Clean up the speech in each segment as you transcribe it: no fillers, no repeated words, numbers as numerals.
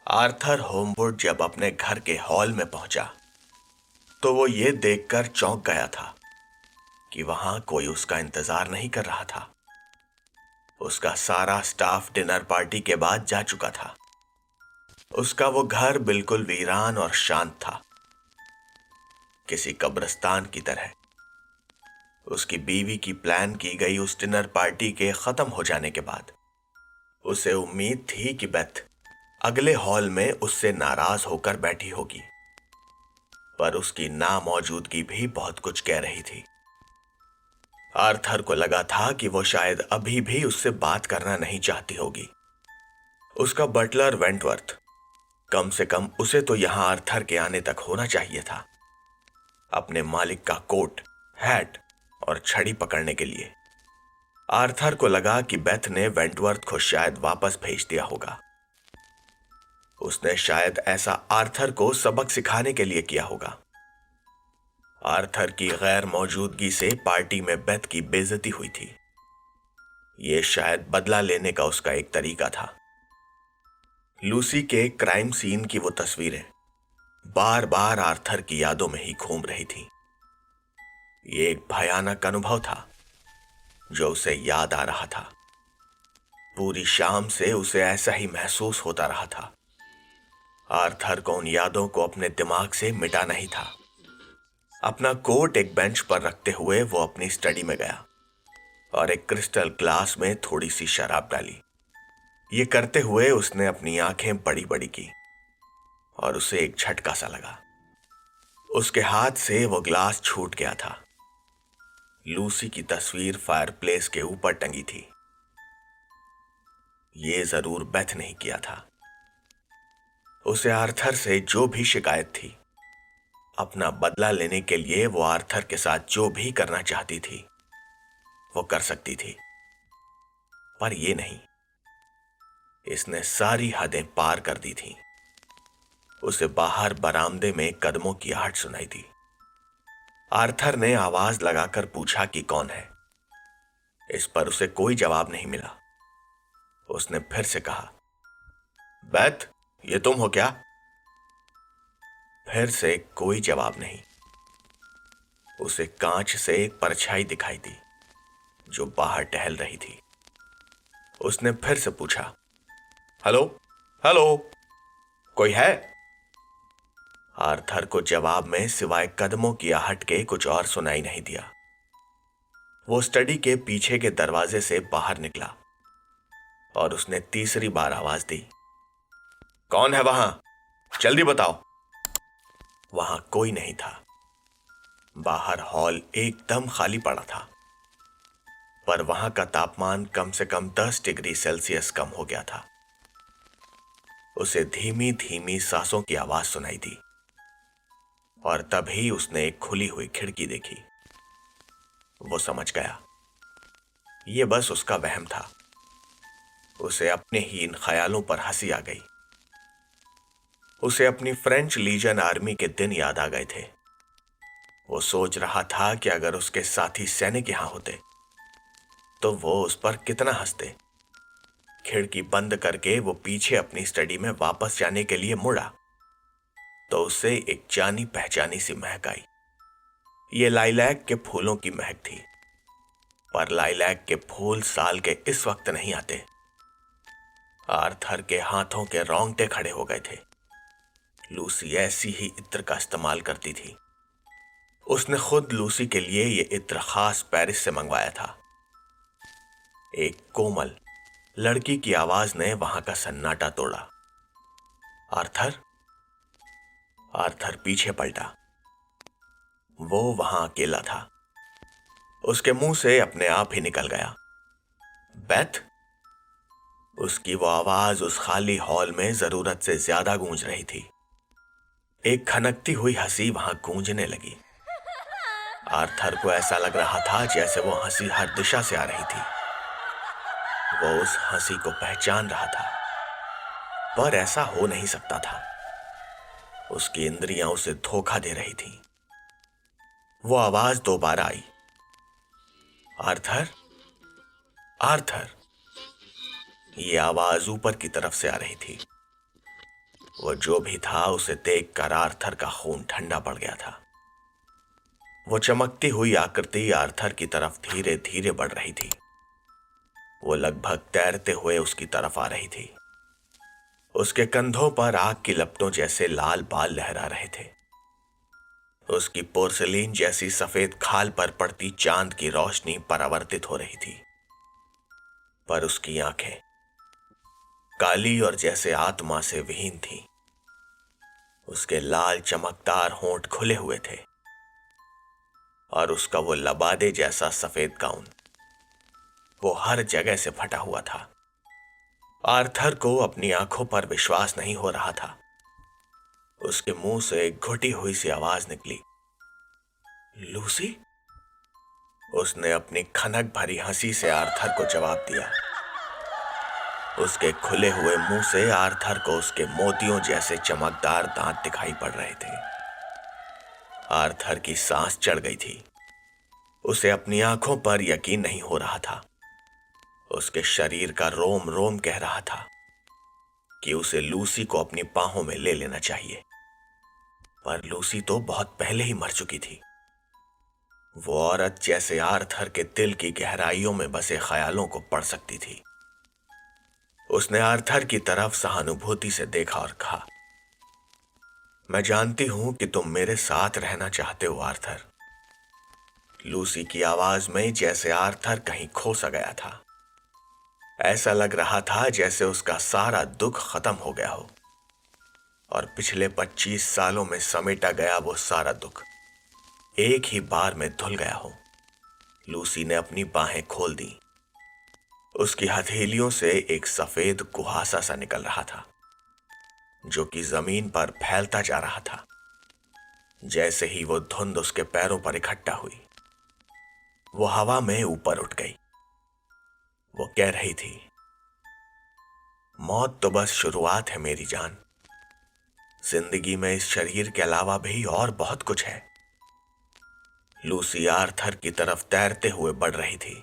Arthur होमवुड जब अपने घर के हॉल में पहुंचा तो वो ये देखकर चौंक गया था कि वहां कोई उसका इंतजार नहीं कर रहा था। उसका सारा स्टाफ डिनर पार्टी के बाद जा चुका था। उसका वो घर बिल्कुल वीरान और शांत था, किसी कब्रिस्तान की तरह। उसकी बीवी की प्लान की गई उस डिनर पार्टी के खत्म हो जाने के बाद उसे उम्मीद थी कि बेथ अगले हॉल में उससे नाराज होकर बैठी होगी, पर उसकी नामौजूदगी भी बहुत कुछ कह रही थी। आर्थर को लगा था कि वो शायद अभी भी उससे बात करना नहीं चाहती होगी। उसका बटलर वेंटवर्थ, कम से कम उसे तो यहां आर्थर के आने तक होना चाहिए था, अपने मालिक का कोट, हैट और छड़ी पकड़ने के लिए। आर्थर को लगा कि बेथ ने वेंटवर्थ को शायद वापस भेज दिया होगा। उसने शायद ऐसा आर्थर को सबक सिखाने के लिए किया होगा। आर्थर की गैर मौजूदगी से पार्टी में बेथ की बेइज्जती हुई थी। यह शायद बदला लेने का उसका एक तरीका था। लूसी के क्राइम सीन की वो तस्वीरें बार बार आर्थर की यादों में ही घूम रही थी। ये एक भयानक अनुभव था जो उसे याद आ रहा था। पूरी शाम से उसे ऐसा ही महसूस होता रहा था। आर्थर को उन यादों को अपने दिमाग से मिटाना ही था। अपना कोट एक बेंच पर रखते हुए वो अपनी स्टडी में गया और एक क्रिस्टल ग्लास में थोड़ी सी शराब डाली। ये करते हुए उसने अपनी आंखें बड़ी बड़ी की और उसे एक झटका सा लगा। उसके हाथ से वो ग्लास छूट गया था। लूसी की तस्वीर फायरप्लेस के ऊपर टंगी थी। ये जरूर बेथ नहीं किया था। उसे आर्थर से जो भी शिकायत थी, अपना बदला लेने के लिए वो आर्थर के साथ जो भी करना चाहती थी वो कर सकती थी, पर ये नहीं। इसने सारी हदें पार कर दी थी। उसे बाहर बरामदे में कदमों की आहट सुनाई दी। आर्थर ने आवाज लगाकर पूछा कि कौन है। इस पर उसे कोई जवाब नहीं मिला। उसने फिर से कहा, बेथ, ये तुम हो क्या? फिर से कोई जवाब नहीं। उसे कांच से एक परछाई दिखाई दी जो बाहर टहल रही थी। उसने फिर से पूछा, हेलो, हेलो, कोई है? आर्थर को जवाब में सिवाय कदमों की आहट के कुछ और सुनाई नहीं दिया। वो स्टडी के पीछे के दरवाजे से बाहर निकला और उसने तीसरी बार आवाज दी, कौन है वहां? जल्दी बताओ। वहां कोई नहीं था। बाहर हॉल एकदम खाली पड़ा था, पर वहां का तापमान कम से कम 10 डिग्री सेल्सियस कम हो गया था। उसे धीमी धीमी सांसों की आवाज सुनाई दी और तभी उसने एक खुली हुई खिड़की देखी। वो समझ गया ये बस उसका वहम था। उसे अपने ही इन ख्यालों पर हंसी आ गई। उसे अपनी फ्रेंच लीजन आर्मी के दिन याद आ गए थे। वो सोच रहा था कि अगर उसके साथी सैनिक यहां होते तो वो उस पर कितना हंसते। खिड़की बंद करके वो पीछे अपनी स्टडी में वापस जाने के लिए मुड़ा तो उसे एक जानी पहचानी सी महक आई। ये लाइलैक के फूलों की महक थी, पर लाइलैक के फूल साल के इस वक्त नहीं आते। आर्थर के हाथों के रोंगटे खड़े हो गए थे। लूसी ऐसी ही इत्र का इस्तेमाल करती थी। उसने खुद लूसी के लिए ये इत्र खास पेरिस से मंगवाया था। एक कोमल लड़की की आवाज ने वहां का सन्नाटा तोड़ा, आर्थर। आर्थर पीछे पलटा। वो वहां अकेला था। उसके मुंह से अपने आप ही निकल गया, बेथ। उसकी वो आवाज उस खाली हॉल में जरूरत से ज्यादा गूंज रही थी। एक खनकती हुई हंसी वहां गूंजने लगी। आर्थर को ऐसा लग रहा था जैसे वो हंसी हर दिशा से आ रही थी। वो उस हंसी को पहचान रहा था, पर ऐसा हो नहीं सकता था। उसकी इंद्रियां उसे धोखा दे रही थीं। वो आवाज दोबारा आई, आर्थर, आर्थर। ये आवाज ऊपर की तरफ से आ रही थी। वो जो भी था उसे देखकर आर्थर का खून ठंडा पड़ गया था। वो चमकती हुई आकृति आर्थर की तरफ धीरे धीरे बढ़ रही थी। वो लगभग तैरते हुए उसकी तरफ आ रही थी। उसके कंधों पर आग की लपटों जैसे लाल बाल लहरा रहे थे। उसकी पोर्सिलीन जैसी सफेद खाल पर पड़ती चांद की रोशनी परावर्तित हो रही थी, पर उसकी आंखें काली और जैसे आत्मा से विहीन थीं। उसके लाल चमकदार होंठ खुले हुए थे और उसका वो लबादे जैसा सफेद गाउन वो हर जगह से फटा हुआ था। आर्थर को अपनी आंखों पर विश्वास नहीं हो रहा था। उसके मुंह से एक घुटी हुई सी आवाज निकली, लूसी। उसने अपनी खनक भरी हंसी से आर्थर को जवाब दिया। उसके खुले हुए मुंह से आर्थर को उसके मोतियों जैसे चमकदार दांत दिखाई पड़ रहे थे। आर्थर की सांस चढ़ गई थी। उसे अपनी आंखों पर यकीन नहीं हो रहा था। उसके शरीर का रोम रोम कह रहा था कि उसे लूसी को अपनी बाहों में ले लेना चाहिए, पर लूसी तो बहुत पहले ही मर चुकी थी। वो औरत जैसे आर्थर के दिल की गहराइयों में बसे ख्यालों को पढ़ सकती थी। उसने आर्थर की तरफ सहानुभूति से देखा और कहा, मैं जानती हूं कि तुम मेरे साथ रहना चाहते हो आर्थर। लूसी की आवाज में जैसे आर्थर कहीं खो सा गया था। ऐसा लग रहा था जैसे उसका सारा दुख खत्म हो गया हो और पिछले 25 सालों में समेटा गया वो सारा दुख एक ही बार में धुल गया हो। लूसी ने अपनी बाहें खोल दी। उसकी हथेलियों से एक सफेद कुहासा सा निकल रहा था जो कि जमीन पर फैलता जा रहा था। जैसे ही वो धुंध उसके पैरों पर इकट्ठा हुई, वो हवा में ऊपर उठ गई। वो कह रही थी, मौत तो बस शुरुआत है मेरी जान। जिंदगी में इस शरीर के अलावा भी और बहुत कुछ है। लूसी आर्थर की तरफ तैरते हुए बढ़ रही थी,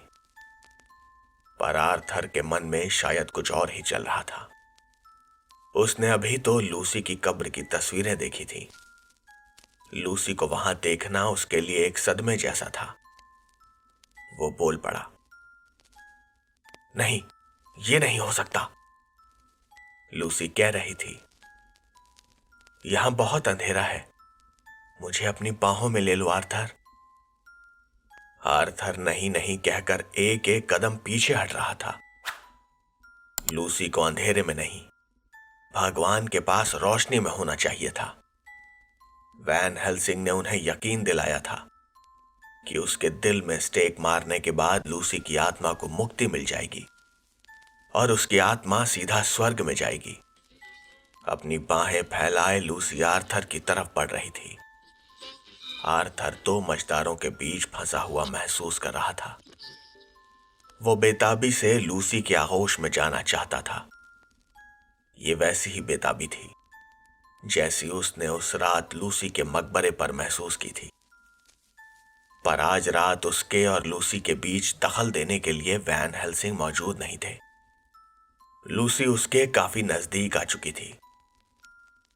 पर आर्थर के मन में शायद कुछ और ही चल रहा था। उसने अभी तो लूसी की कब्र की तस्वीरें देखी थी। लूसी को वहां देखना उसके लिए एक सदमे जैसा था। वो बोल पड़ा, नहीं, ये नहीं हो सकता। लूसी कह रही थी, यहां बहुत अंधेरा है, मुझे अपनी बाहों में ले लो आर्थर। आर्थर नहीं नहीं कहकर एक एक कदम पीछे हट रहा था। लूसी को अंधेरे में नहीं, भगवान के पास रोशनी में होना चाहिए था। वैन हेल्सिंग ने उन्हें यकीन दिलाया था कि उसके दिल में स्टेक मारने के बाद लूसी की आत्मा को मुक्ति मिल जाएगी और उसकी आत्मा सीधा स्वर्ग में जाएगी। अपनी बाहें फैलाए लूसी आर्थर की तरफ बढ़ रही थी। आर्थर दो मझदारों के बीच फंसा हुआ महसूस कर रहा था। वो बेताबी से लूसी के आगोश में जाना चाहता था। ये वैसी ही बेताबी थी जैसी उसने उस रात लूसी के मकबरे पर महसूस की थी। पर आज रात उसके और लूसी के बीच दखल देने के लिए वैन हेल्सिंग मौजूद नहीं थे। लूसी उसके काफी नजदीक आ चुकी थी।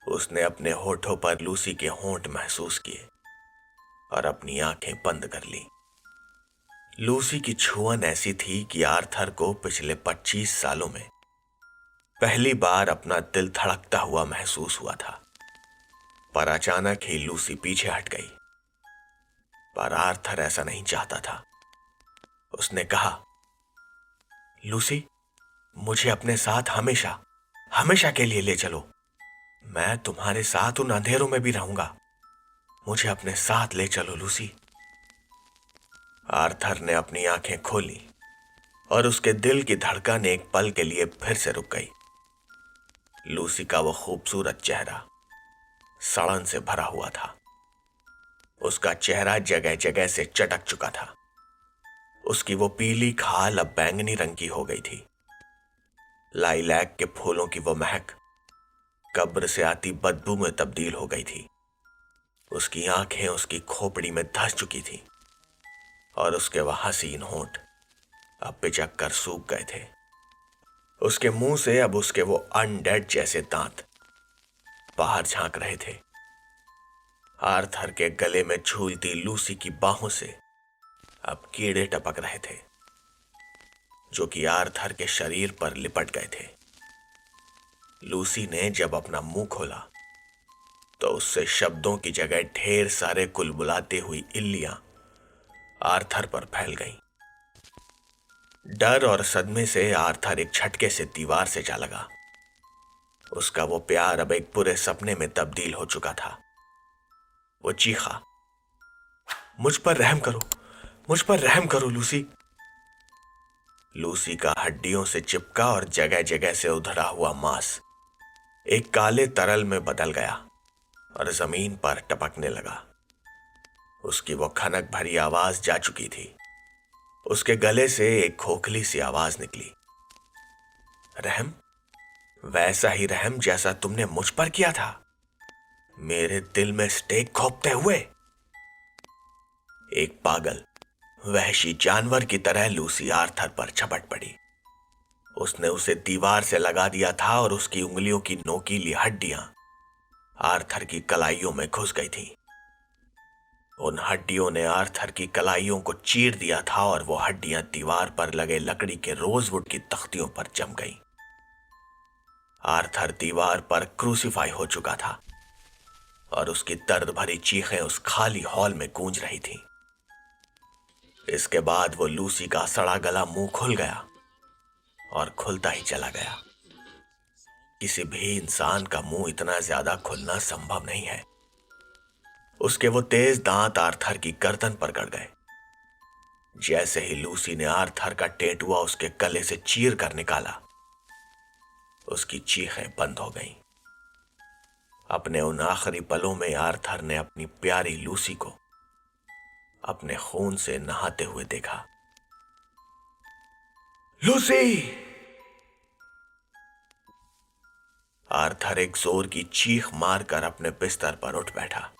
उसने अपने होठों पर लूसी के होंठ महसूस किए और अपनी आंखें बंद कर ली। लूसी की छुअन ऐसी थी कि आर्थर को पिछले 25 सालों में पहली बार अपना दिल धड़कता हुआ महसूस हुआ था। पर अचानक ही लूसी पीछे हट गई। पर आर्थर ऐसा नहीं चाहता था। उसने कहा, लूसी, मुझे अपने साथ हमेशा हमेशा के लिए ले चलो। मैं तुम्हारे साथ उन अंधेरों में भी रहूंगा। मुझे अपने साथ ले चलो लूसी। आर्थर ने अपनी आंखें खोली और उसके दिल की धड़कन एक पल के लिए फिर से रुक गई। लूसी का वो खूबसूरत चेहरा सड़न से भरा हुआ था। उसका चेहरा जगह जगह से चटक चुका था। उसकी वो पीली खाल अब बैंगनी रंग की हो गई थी। लाइलैक के फूलों की वो महक कब्र से आती बदबू में तब्दील हो गई थी। उसकी आंखें उसकी खोपड़ी में धंस चुकी थी और उसके वह हसीन होंठ अब पिचक कर सूख गए थे। उसके मुंह से अब उसके वो अनडेड जैसे दांत बाहर झांक रहे थे। आर्थर के गले में झूलती लूसी की बाहों से अब कीड़े टपक रहे थे, जो कि आर्थर के शरीर पर लिपट गए थे। लूसी ने जब अपना मुंह खोला तो उससे शब्दों की जगह ढेर सारे कुलबुलाती हुई इल्लियां आर्थर पर फैल गईं। डर और सदमे से आर्थर एक झटके से दीवार से जा लगा। उसका वो प्यार अब एक बुरे सपने में तब्दील हो चुका था। वो चीखा, मुझ पर रहम करो, मुझ पर रहम करो लूसी। लूसी का हड्डियों से चिपका और जगह जगह से उधड़ा हुआ मांस एक काले तरल में बदल गया और जमीन पर टपकने लगा। उसकी वो खनक भरी आवाज जा चुकी थी। उसके गले से एक खोखली सी आवाज निकली, रहम, वैसा ही रहम जैसा तुमने मुझ पर किया था, मेरे दिल में स्टेक घोंपते हुए। एक पागल वहशी जानवर की तरह लूसी आर्थर पर झपट पड़ी। उसने उसे दीवार से लगा दिया था और उसकी उंगलियों की नोकीली हड्डियां आर्थर की कलाइयों में घुस गई थी। उन हड्डियों ने आर्थर की कलाइयों को चीर दिया था और वो हड्डियां दीवार पर लगे लकड़ी के रोजवुड की तख्तियों पर जम गईं। आर्थर दीवार पर क्रूसिफाई हो चुका था और उसकी दर्द भरी चीखें उस खाली हॉल में गूंज रही थीं। इसके बाद वो लूसी का सड़ा गला मुंह खुल गया और खुलता ही चला गया। किसी भी इंसान का मुंह इतना ज्यादा खुलना संभव नहीं है। उसके वो तेज दांत आर्थर की गर्दन पर गड़ गए। जैसे ही लूसी ने आर्थर का टेटुआ उसके गले से चीर कर निकाला, उसकी चीखें बंद हो गईं। अपने उन आखिरी पलों में आर्थर ने अपनी प्यारी लूसी को अपने खून से नहाते हुए देखा। लूसी! आर्थर एक जोर की चीख मारकर अपने बिस्तर पर उठ बैठा।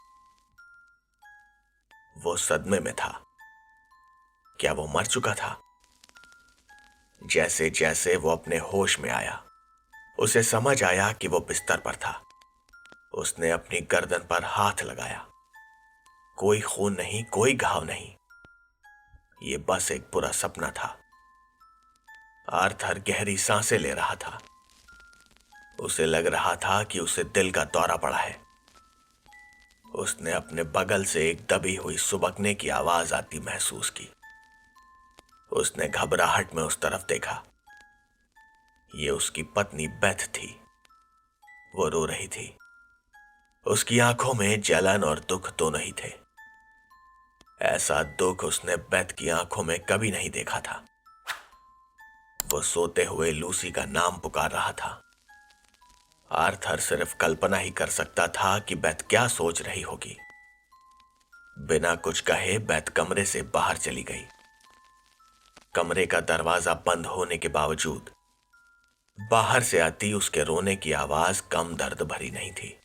वो सदमे में था। क्या वो मर चुका था? जैसे जैसे वो अपने होश में आया, उसे समझ आया कि वो बिस्तर पर था। उसने अपनी गर्दन पर हाथ लगाया। कोई खून नहीं, कोई घाव नहीं। ये बस एक बुरा सपना था। आर्थर गहरी सांसें ले रहा था। उसे लग रहा था कि उसे दिल का दौरा पड़ा है। उसने अपने बगल से एक दबी हुई सुबकने की आवाज आती महसूस की। उसने घबराहट में उस तरफ देखा। ये उसकी पत्नी बेथ थी। वो रो रही थी। उसकी आंखों में जलन और दुख दोनों ही थे। ऐसा दुख उसने बेथ की आंखों में कभी नहीं देखा था। वो सोते हुए लूसी का नाम पुकार रहा था। आर्थर सिर्फ कल्पना ही कर सकता था कि बेथ क्या सोच रही होगी। बिना कुछ कहे बेथ कमरे से बाहर चली गई। कमरे का दरवाजा बंद होने के बावजूद बाहर से आती उसके रोने की आवाज कम दर्द भरी नहीं थी।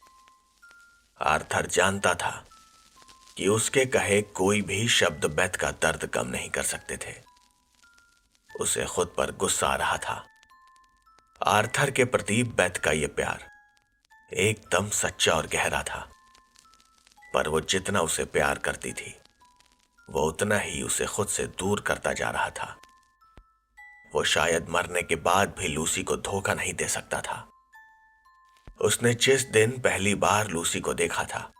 आर्थर जानता था कि उसके कहे कोई भी शब्द बेथ का दर्द कम नहीं कर सकते थे। उसे खुद पर गुस्सा आ रहा था। आर्थर के प्रति बेथ का यह प्यार एकदम सच्चा और गहरा था, पर वो जितना उसे प्यार करती थी, वो उतना ही उसे खुद से दूर करता जा रहा था। वो शायद मरने के बाद भी लूसी को धोखा नहीं दे सकता था। उसने जिस दिन पहली बार लूसी को देखा था,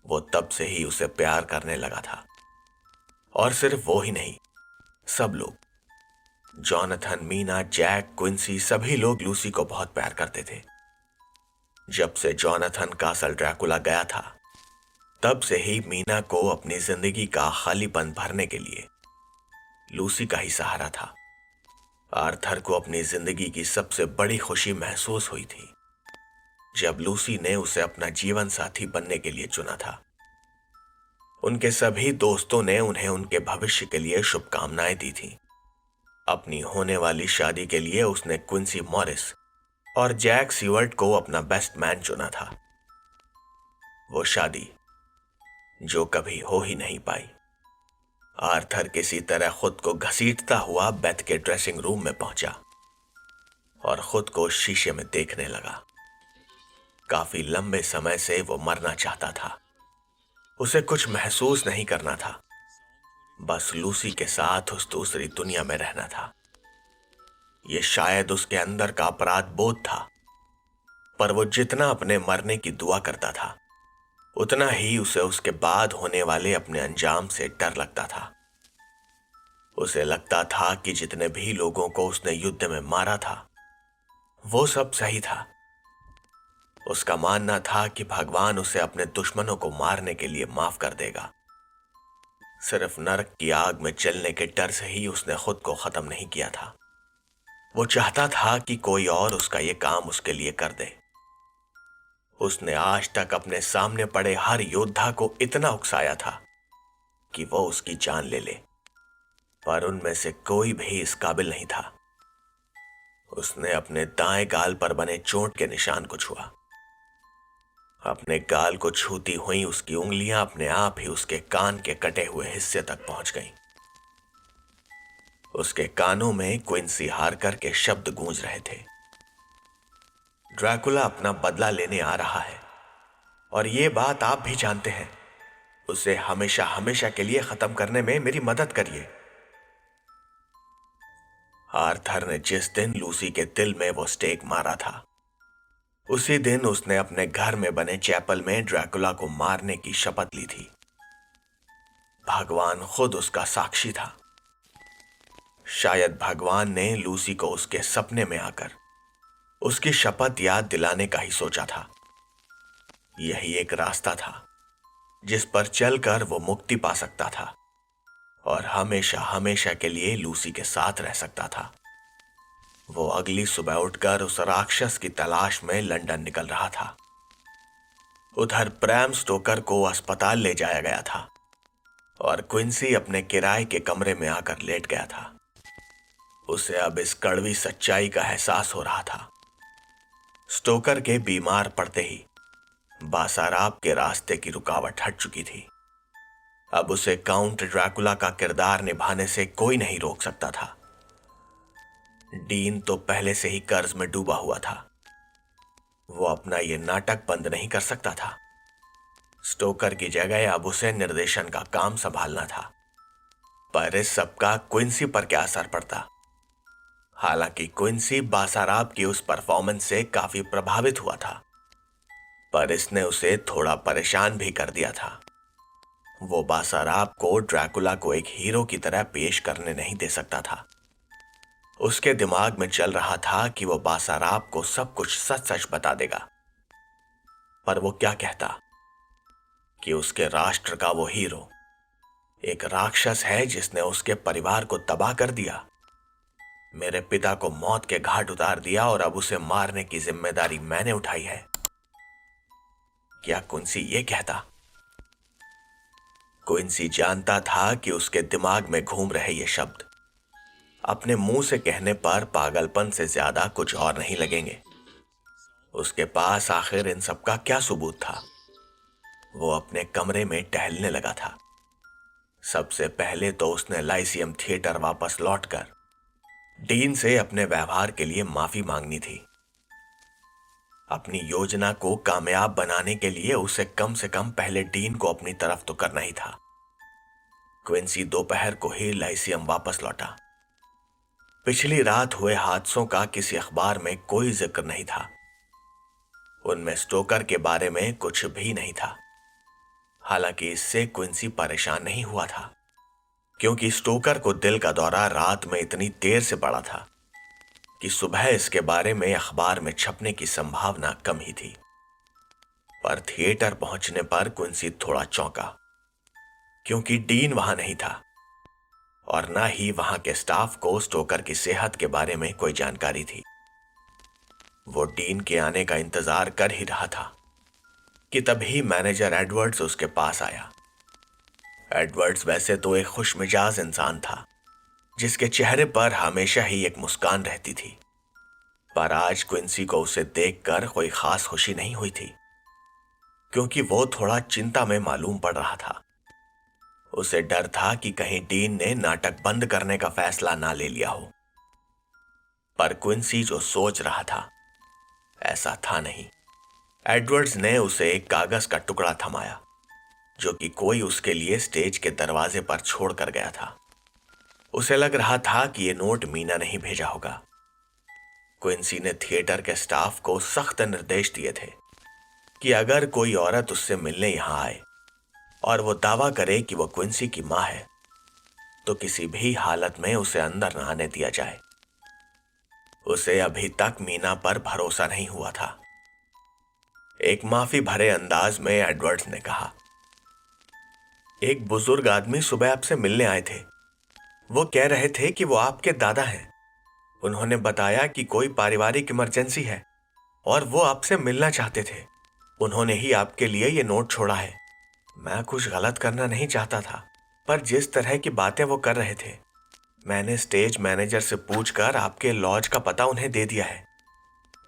वो तब से ही उसे प्यार करने लगा था। और सिर्फ वो ही नहीं, सब लोग, जॉनथन, मीना, जैक, क्विंसी, सभी लोग लूसी को बहुत प्यार करते थे। जब से जॉनथन कासल ड्रैकुला गया था, तब से ही मीना को अपनी जिंदगी का खालीपन भरने के लिए लूसी का ही सहारा था। आर्थर को अपनी जिंदगी की सबसे बड़ी खुशी महसूस हुई थी जब लूसी ने उसे अपना जीवन साथी बनने के लिए चुना था। उनके सभी दोस्तों ने उन्हें उनके भविष्य के लिए शुभकामनाएं दी थीं। अपनी होने वाली शादी के लिए उसने क्विंसी मॉरिस और जैक सीवर्ट को अपना बेस्ट मैन चुना था। वो शादी जो कभी हो ही नहीं पाई। आर्थर किसी तरह खुद को घसीटता हुआ बेथ के ड्रेसिंग रूम में पहुंचा और खुद को शीशे में देखने लगा। काफी लंबे समय से वो मरना चाहता था। उसे कुछ महसूस नहीं करना था, बस लूसी के साथ उस दूसरी दुनिया में रहना था। ये शायद उसके अंदर का अपराध बोध था, पर वो जितना अपने मरने की दुआ करता था, उतना ही उसे उसके बाद होने वाले अपने अंजाम से डर लगता था। उसे लगता था कि जितने भी लोगों को उसने युद्ध में मारा था, वो सब सही था। उसका मानना था कि भगवान उसे अपने दुश्मनों को मारने के लिए माफ कर देगा। सिर्फ नरक की आग में जलने के डर से ही उसने खुद को खत्म नहीं किया था। वो चाहता था कि कोई और उसका ये काम उसके लिए कर दे। उसने आज तक अपने सामने पड़े हर योद्धा को इतना उकसाया था कि वो उसकी जान ले ले, पर उनमें से कोई भी इस काबिल नहीं था। उसने अपने दाएं गाल पर बने चोट के निशान को छुआ। अपने गाल को छूती हुई उसकी उंगलियां अपने आप ही उसके कान के कटे हुए हिस्से तक पहुंच गईं। उसके कानों में क्विंसी हार्कर के शब्द गूंज रहे थे, ड्रैकुला अपना बदला लेने आ रहा है, और ये बात आप भी जानते हैं। उसे हमेशा हमेशा के लिए खत्म करने में मेरी मदद करिए। आर्थर ने जिस दिन लूसी के दिल में वो स्टेक मारा था, उसी दिन उसने अपने घर में बने चैपल में ड्रैकुला को मारने की शपथ ली थी। भगवान खुद उसका साक्षी था। शायद भगवान ने लूसी को उसके सपने में आकर उसकी शपथ याद दिलाने का ही सोचा था। यही एक रास्ता था जिस पर चलकर वो मुक्ति पा सकता था और हमेशा हमेशा के लिए लूसी के साथ रह सकता था। वो अगली सुबह उठकर उस राक्षस की तलाश में लंदन निकल रहा था। उधर ब्रैम स्टोकर को अस्पताल ले जाया गया था और क्विंसी अपने किराए के कमरे में आकर लेट गया था। उसे अब इस कड़वी सच्चाई का एहसास हो रहा था। स्टोकर के बीमार पड़ते ही बासाराब के रास्ते की रुकावट हट चुकी थी। अब उसे काउंट ड्रैकुला का किरदार निभाने से कोई नहीं रोक सकता था। डीन तो पहले से ही कर्ज में डूबा हुआ था। वो अपना ये नाटक बंद नहीं कर सकता था। स्टोकर की जगह अब उसे निर्देशन का काम संभालना था। पर इस सबका क्विंसी पर क्या असर पड़ता? हालांकि क्विंसी बासाराब की उस परफॉर्मेंस से काफी प्रभावित हुआ था, पर इसने उसे थोड़ा परेशान भी कर दिया था। वो बासाराब को ड्रैकुला को एक हीरो की तरह पेश करने नहीं दे सकता था। उसके दिमाग में चल रहा था कि वो बासाराब को सब कुछ सच सच बता देगा, पर वो क्या कहता कि उसके राष्ट्र का वो हीरो एक राक्षस है जिसने उसके परिवार को तबाह कर दिया, मेरे पिता को मौत के घाट उतार दिया और अब उसे मारने की जिम्मेदारी मैंने उठाई है। क्या क्विंसी ये कहता? क्विंसी जानता था कि उसके दिमाग में घूम रहे ये शब्द अपने मुंह से कहने पर पागलपन से ज्यादा कुछ और नहीं लगेंगे। उसके पास आखिर इन सब का क्या सबूत था? वो अपने कमरे में टहलने लगा था। सबसे पहले तो उसने लाइसियम थिएटर वापस लौटकर डीन से अपने व्यवहार के लिए माफी मांगनी थी। अपनी योजना को कामयाब बनाने के लिए उसे कम से कम पहले डीन को अपनी तरफ तो करना ही था। क्विंसी दोपहर को ही लाइसियम वापस लौटा। पिछली रात हुए हादसों का किसी अखबार में कोई जिक्र नहीं था। उनमें स्टोकर के बारे में कुछ भी नहीं था। हालांकि इससे क्विंसी परेशान नहीं हुआ था, क्योंकि स्टोकर को दिल का दौरा रात में इतनी देर से पड़ा था कि सुबह इसके बारे में अखबार में छपने की संभावना कम ही थी। पर थिएटर पहुंचने पर क्विंसी थोड़ा चौंका, क्योंकि डीन वहां नहीं था और ना ही वहां के स्टाफ को स्टोकर की सेहत के बारे में कोई जानकारी थी। वो डीन के आने का इंतजार कर ही रहा था कि तभी मैनेजर एडवर्ड्स उसके पास आया। एडवर्ड्स वैसे तो एक खुशमिजाज इंसान था, जिसके चेहरे पर हमेशा ही एक मुस्कान रहती थी, पर आज क्विंसी को उसे देखकर कोई खास खुशी नहीं हुई थी, क्योंकि वो थोड़ा चिंता में मालूम पड़ रहा था। उसे डर था कि कहीं डीन ने नाटक बंद करने का फैसला ना ले लिया हो। पर क्विंसी जो सोच रहा था ऐसा था नहीं। एडवर्ड्स ने उसे एक कागज का टुकड़ा थमाया जो कि कोई उसके लिए स्टेज के दरवाजे पर छोड़ कर गया था। उसे लग रहा था कि यह नोट मीना ने ही भेजा होगा। क्विंसी ने थिएटर के स्टाफ को सख्त निर्देश दिए थे कि अगर कोई औरत उससे मिलने यहां आए और वो दावा करे कि वो क्विंसी की मां है तो किसी भी हालत में उसे अंदर न आने दिया जाए। उसे अभी तक मीना पर भरोसा नहीं हुआ था। एक माफी भरे अंदाज में एडवर्ड्स ने कहा, एक बुजुर्ग आदमी सुबह आपसे मिलने आए थे। वो कह रहे थे कि वो आपके दादा हैं। उन्होंने बताया कि कोई पारिवारिक इमरजेंसी है और वो आपसे मिलना चाहते थे। उन्होंने ही आपके लिए ये नोट छोड़ा है। मैं कुछ गलत करना नहीं चाहता था, पर जिस तरह की बातें वो कर रहे थे, मैंने स्टेज मैनेजर से पूछकर आपके लॉज का पता उन्हें दे दिया है।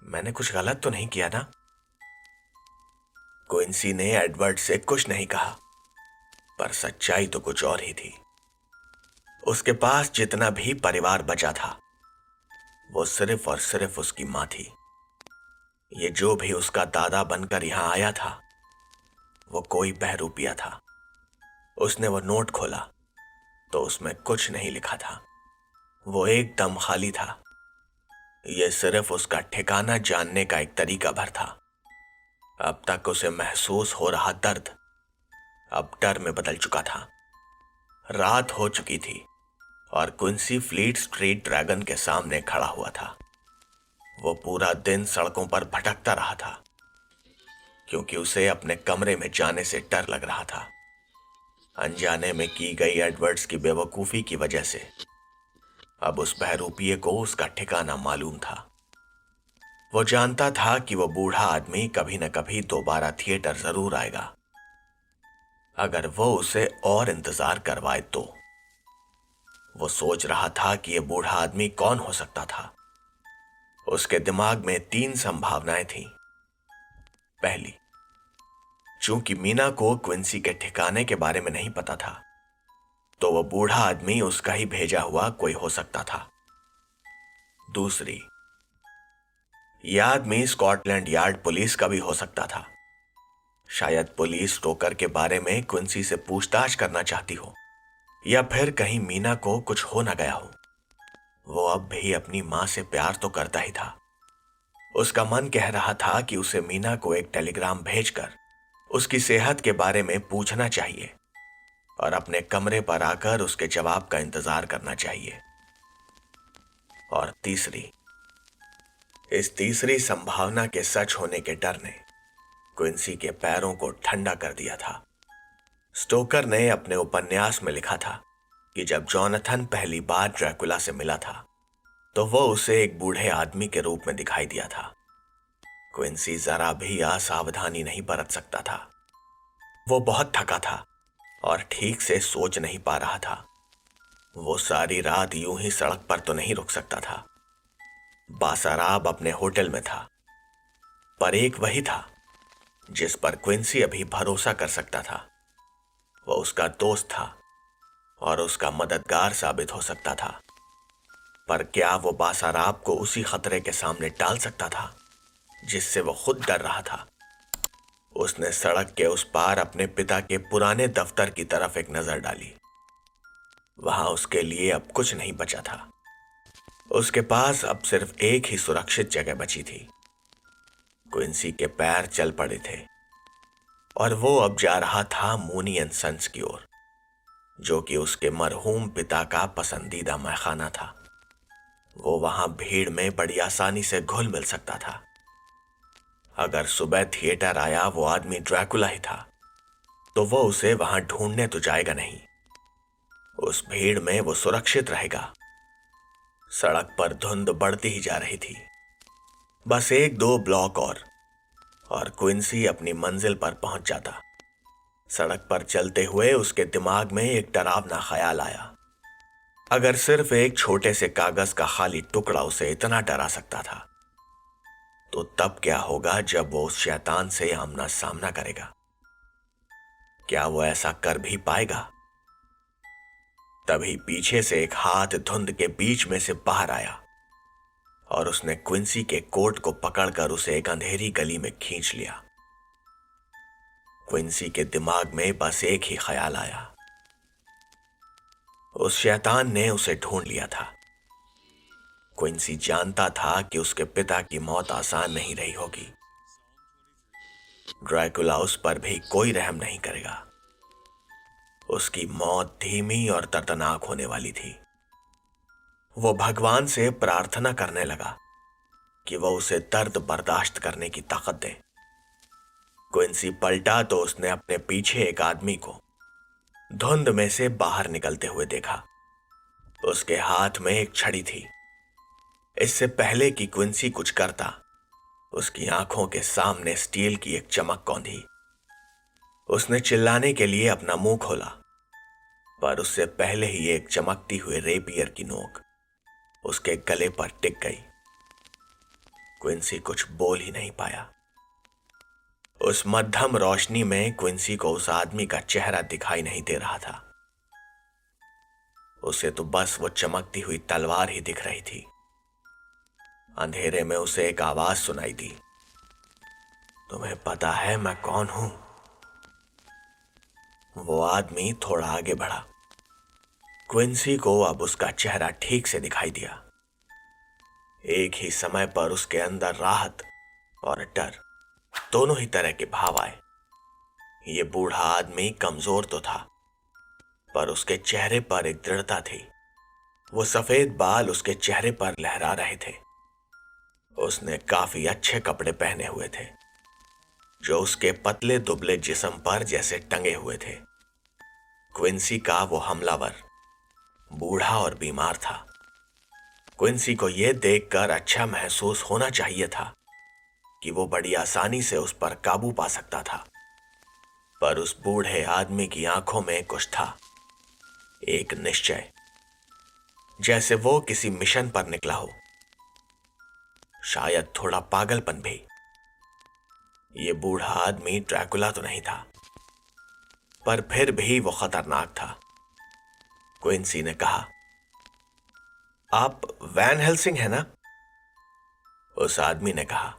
मैंने कुछ गलत तो नहीं किया ना? क्विंसी ने एडवर्ड से कुछ नहीं कहा, पर सच्चाई तो कुछ और ही थी। उसके पास जितना भी परिवार बचा था वो सिर्फ और सिर्फ उसकी मां थी। ये जो भी उसका दादा बनकर यहां आया था वो कोई बहरूपिया था। उसने वो नोट खोला तो उसमें कुछ नहीं लिखा था। वो एकदम खाली था। ये सिर्फ उसका ठिकाना जानने का एक तरीका भर था। अब तक उसे महसूस हो रहा दर्द अब डर में बदल चुका था। रात हो चुकी थी और क्विंसी फ्लीट स्ट्रीट ड्रैगन के सामने खड़ा हुआ था। वो पूरा दिन सड़कों पर भटकता रहा था क्योंकि उसे अपने कमरे में जाने से डर लग रहा था। अनजाने में की गई एडवर्ड्स की बेवकूफी की वजह से अब उस बहरूपिये को उसका ठिकाना मालूम था। वो जानता था कि वो बूढ़ा आदमी कभी न कभी दोबारा थिएटर जरूर आएगा। अगर वो उसे और इंतजार करवाए तो। वो सोच रहा था कि यह बूढ़ा आदमी कौन हो सकता था। उसके दिमाग में 3 संभावनाएं थीं। पहली, चूंकि मीना को क्विंसी के ठिकाने के बारे में नहीं पता था तो वह बूढ़ा आदमी उसका ही भेजा हुआ कोई हो सकता था। दूसरी, यह आदमी स्कॉटलैंड यार्ड पुलिस का भी हो सकता था। शायद पुलिस स्टोकर के बारे में क्विंसी से पूछताछ करना चाहती हो, या फिर कहीं मीना को कुछ हो ना गया हो। वो अब भी अपनी मां से प्यार तो करता ही था। उसका मन कह रहा था कि उसे मीना को एक टेलीग्राम भेजकर उसकी सेहत के बारे में पूछना चाहिए और अपने कमरे पर आकर उसके जवाब का इंतजार करना चाहिए। और तीसरी, इस तीसरी संभावना के सच होने के डर ने क्विंसी के पैरों को ठंडा कर दिया था। स्टोकर ने अपने उपन्यास में लिखा था कि जब जॉनथन पहली बार ड्रैकुला से मिला था तो वो उसे एक बूढ़े आदमी के रूप में दिखाई दिया था। क्विंसी जरा भी असावधानी नहीं बरत सकता था। वो बहुत थका था और ठीक से सोच नहीं पा रहा था। वो सारी रात यूं ही सड़क पर तो नहीं रुक सकता था। बासाराब अपने होटल में था, पर एक वही था जिस पर क्विंसी अभी भरोसा कर सकता था। वो उसका दोस्त था और उसका मददगार साबित हो सकता था। पर क्या वो बासाराब को उसी खतरे के सामने डाल सकता था जिससे वो खुद डर रहा था? उसने सड़क के उस पार अपने पिता के पुराने दफ्तर की तरफ एक नजर डाली। वहां उसके लिए अब कुछ नहीं बचा था। उसके पास अब सिर्फ एक ही सुरक्षित जगह बची थी। क्विंसी के पैर चल पड़े थे और वो अब जा रहा था मूनी एंड सन्स की ओर, जो कि उसके मरहूम पिता का पसंदीदा मैखाना था। वो वहां भीड़ में बड़ी आसानी से घुल मिल सकता था। अगर सुबह थिएटर आया वो आदमी ड्रैकुला ही था तो वो उसे वहां ढूंढने तो जाएगा नहीं। उस भीड़ में वो सुरक्षित रहेगा। सड़क पर धुंध बढ़ती ही जा रही थी। बस 1-2 ब्लॉक और क्विंसी अपनी मंजिल पर पहुंच जाता। सड़क पर चलते हुए उसके दिमाग में एक डरावना ख्याल आया। अगर सिर्फ एक छोटे से कागज का खाली टुकड़ा उसे इतना डरा सकता था तो तब क्या होगा जब वो उस शैतान से आमना सामना करेगा? क्या वो ऐसा कर भी पाएगा? तभी पीछे से एक हाथ धुंध के बीच में से बाहर आया और उसने क्विंसी के कोट को पकड़कर उसे एक अंधेरी गली में खींच लिया। क्विंसी के दिमाग में बस एक ही ख्याल आया। उस शैतान ने उसे ढूंढ लिया था। क्विंसी जानता था कि उसके पिता की मौत आसान नहीं रही होगी। ड्रैकुला उस पर भी कोई रहम नहीं करेगा। उसकी मौत धीमी और दर्दनाक होने वाली थी। वो भगवान से प्रार्थना करने लगा कि वो उसे दर्द बर्दाश्त करने की ताकत दे। क्विंसी पलटा तो उसने अपने पीछे एक आदमी को धुंध में से बाहर निकलते हुए देखा। उसके हाथ में एक छड़ी थी। इससे पहले कि क्विंसी कुछ करता, उसकी आंखों के सामने स्टील की एक चमक कौंधी। उसने चिल्लाने के लिए अपना मुंह खोला, पर उससे पहले ही एक चमकती हुई रेपियर की नोक उसके गले पर टिक गई। क्विंसी कुछ बोल ही नहीं पाया। उस मध्यम रोशनी में क्विंसी को उस आदमी का चेहरा दिखाई नहीं दे रहा था। उसे तो बस वो चमकती हुई तलवार ही दिख रही थी। अंधेरे में उसे एक आवाज सुनाई दी, तुम्हें पता है मैं कौन हूं? वो आदमी थोड़ा आगे बढ़ा। क्विंसी को अब उसका चेहरा ठीक से दिखाई दिया। एक ही समय पर उसके अंदर राहत और डर दोनों ही तरह के भाव आए। ये बूढ़ा आदमी कमजोर तो था, पर उसके चेहरे पर एक दृढ़ता थी। वो सफेद बाल उसके चेहरे पर लहरा रहे थे। उसने काफी अच्छे कपड़े पहने हुए थे, जो उसके पतले दुबले जिस्म पर जैसे टंगे हुए थे। क्विंसी का वो हमलावर बूढ़ा और बीमार था। क्विंसी को यह देखकर अच्छा महसूस होना चाहिए था कि वो बड़ी आसानी से उस पर काबू पा सकता था, पर उस बूढ़े आदमी की आंखों में कुछ था, एक निश्चय, जैसे वो किसी मिशन पर निकला हो। शायद थोड़ा पागलपन भी। ये बूढ़ा आदमी ड्रैकुला तो नहीं था, पर फिर भी वो खतरनाक था। क्विंसी ने कहा, आप वैन हेल्सिंग है ना? उस आदमी ने कहा,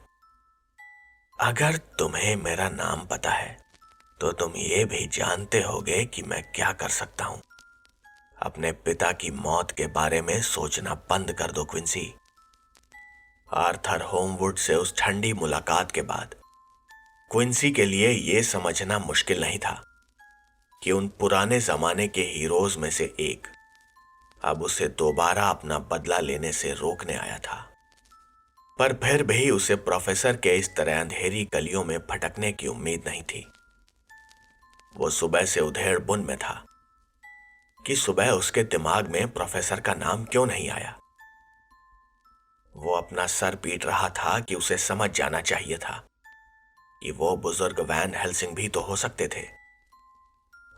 अगर तुम्हें मेरा नाम पता है तो तुम ये भी जानते होगे कि मैं क्या कर सकता हूं। अपने पिता की मौत के बारे में सोचना बंद कर दो क्विंसी। आर्थर होमवुड से उस ठंडी मुलाकात के बाद क्विंसी के लिए यह समझना मुश्किल नहीं था कि उन पुराने जमाने के हीरोज में से एक अब उसे दोबारा अपना बदला लेने से रोकने आया था। पर फिर भी उसे प्रोफेसर के इस तरह अंधेरी गलियों में भटकने की उम्मीद नहीं थी। वो सुबह से उधेड़ बुन में था कि सुबह उसके दिमाग में प्रोफेसर का नाम क्यों नहीं आया। वो अपना सर पीट रहा था कि उसे समझ जाना चाहिए था कि वो बुजुर्ग वैन हेल्सिंग भी तो हो सकते थे।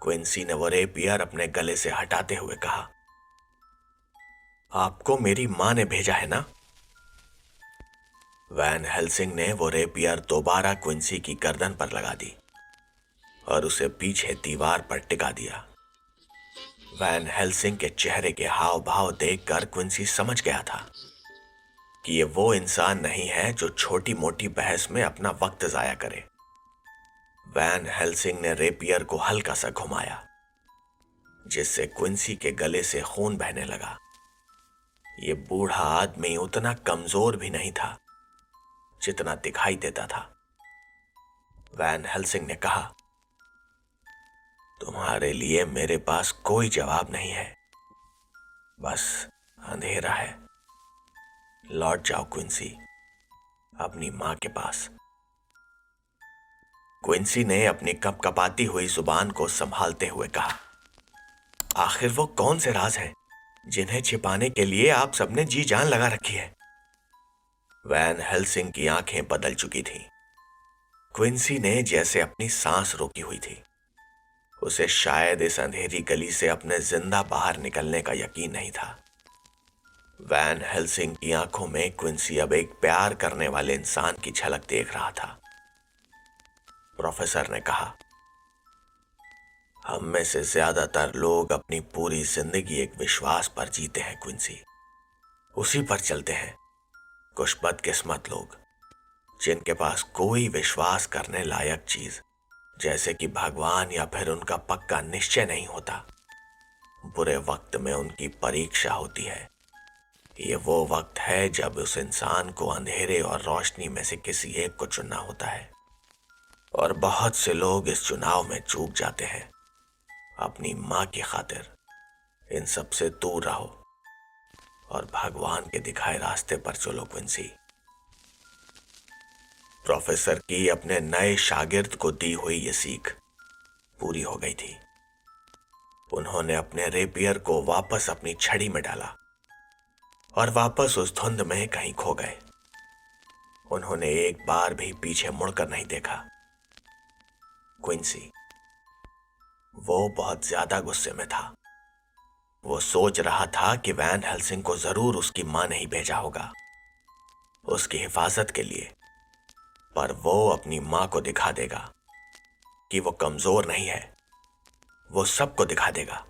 क्विंसी ने वो रेपियर अपने गले से हटाते हुए कहा, आपको मेरी मां ने भेजा है ना? वैन हेल्सिंग ने वो रेपियर दोबारा क्विंसी की गर्दन पर लगा दी और उसे पीछे दीवार पर टिका दिया। वैन हेल्सिंग के चेहरे के हाव भाव देखकर क्विंसी समझ गया था कि ये वो इंसान नहीं है जो छोटी मोटी बहस में अपना वक्त जाया करे। वैन हेल्सिंग ने रेपियर को हल्का सा घुमाया, जिससे क्विंसी के गले से खून बहने लगा। ये बूढ़ा आदमी उतना कमजोर भी नहीं था जितना दिखाई देता था। वैन हेल्सिंग ने कहा, तुम्हारे लिए मेरे पास कोई जवाब नहीं है, बस अंधेरा है। लौट जाओ क्विंसी, अपनी मां के पास। क्विंसी ने अपनी कपकपाती हुई जुबान को संभालते हुए कहा, आखिर वो कौन से राज हैं जिन्हें छिपाने के लिए आप सबने जी जान लगा रखी है? वैन हेल्सिंग की आंखें बदल चुकी थीं। क्विंसी ने जैसे अपनी सांस रोकी हुई थी। उसे शायद इस अंधेरी गली से अपने जिंदा बाहर निकलने का यकीन नहीं था। वैन हेल्सिंग की आंखों में क्विंसी अब एक प्यार करने वाले इंसान की झलक देख रहा था। प्रोफेसर ने कहा, हम में से ज्यादातर लोग अपनी पूरी जिंदगी एक विश्वास पर जीते हैं क्विंसी, उसी पर चलते हैं। कुछ बदकिस्मत लोग जिनके पास कोई विश्वास करने लायक चीज जैसे कि भगवान या फिर उनका पक्का निश्चय नहीं होता। बुरे वक्त में उनकी परीक्षा होती है। ये वो वक्त है जब उस इंसान को अंधेरे और रोशनी में से किसी एक को चुनना होता है, और बहुत से लोग इस चुनाव में चूक जाते हैं। अपनी माँ की खातिर इन सब से दूर रहो और भगवान के दिखाए रास्ते पर चलो क्विंसी। प्रोफेसर की अपने नए शागिर्द को दी हुई ये सीख पूरी हो गई थी। उन्होंने अपने रेपियर को वापस अपनी छड़ी में डाला और वापस उस धुंध में कहीं खो गए। उन्होंने एक बार भी पीछे मुड़कर नहीं देखा। क्विंसी, वो बहुत ज्यादा गुस्से में था। वो सोच रहा था कि वैन हेल्सिंग को जरूर उसकी मां ने ही भेजा होगा उसकी हिफाजत के लिए, पर वो अपनी मां को दिखा देगा कि वो कमजोर नहीं है। वो सबको दिखा देगा